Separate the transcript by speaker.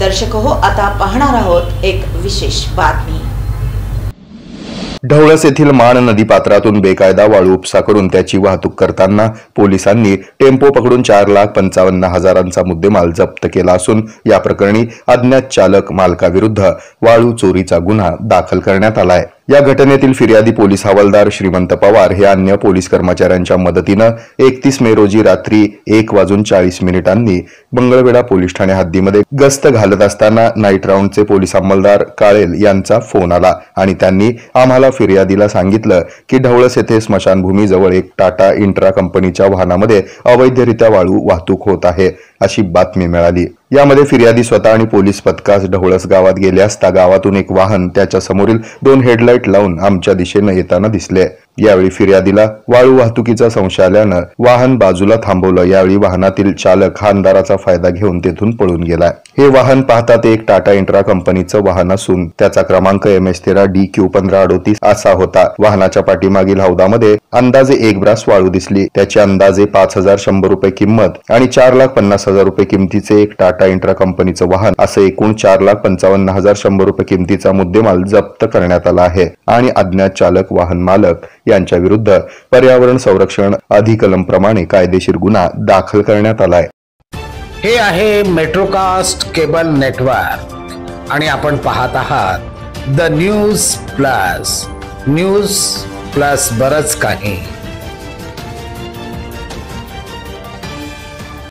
Speaker 1: दर्शक हो, आता पाहणार आहोत एक विशेष बातमी।
Speaker 2: ढवळस येथील मान नदीपात्रातून बेकायदा वाळू उपसा करून त्याची वाहतूक करताना पोलिसांनी टेम्पो पकडून 4,55,000चा मुद्देमाल जप्त केला असून या प्रकरणी अज्ञात चालक मालकाविरुद्ध वाळू चोरीचा गुन्हा दाखल करण्यात आलाय। या घटनेतील फिर्यादी पोलीस हवालदार श्रीमंत पवार हे अन्य पोलीस कर्मचाऱ्यांच्या मदतीने 31 मे रोजी रात्री 1:40 मंगळवेढा पोलीस ठाणे हद्दीमध्ये गस्त घालत असताना नाईट राऊंडचे पोलीस अंमलदार काळेल यांचा फोन आला आणि त्यांनी आम्हाला फिर्यादीला सांगितलं की ढवळस येथे स्मशानभूमीजवळ एक टाटा इंट्रा कंपनीच्या वाहनामध्ये अवैधरित्या वाळू वाहतूक होत आहे अशी बातमी मिळाली। यामध्ये फिर्यादी स्वतः आणि पोलीस पथकास ढवळस गावात गेले असता गावातून एक वाहन त्याच्या समोरील 2 हेडलाईट लावून आमच्या दिशेने येताना दिसले। यावेळी फिर्यादीला वाळू वाहतुकीचा संशय आल्यानं वाहन बाजूला थांबवलं। यावेळी वाहनातील चालक हा अंधाराचा फायदा घेऊन तेथून पळून गेला। हे वाहन पाहता ते एक टाटा इंट्रा कंपनीचं वाहन असून त्याचा क्रमांक MS13DQ1538 असा होता। वाहनाच्या पाठीमागील हौदामध्ये अंदाजे 1 ब्रास वाळू दिसली। त्याची अंदाजे 5,100 रुपये किंमत आणि 4,50,000 रुपये किमतीचे एक टाटा इंट्रा कंपनीचं वाहन असं एकूण 4,55,100 रुपये किमतीचा मुद्देमाल जप्त करण्यात आला आहे आणि अज्ञात चालक वाहन मालक यांच्या विरुद्ध पर्यावरण संरक्षण अधिकलम प्रमाणे कायदेशीर गुन्हा दाखल करण्यात आलाय।
Speaker 3: हे आहे मेट्रोकास्ट केबल नेटवर्क आणि आपण पाहत आहात द न्यूज प्लस बरच काही।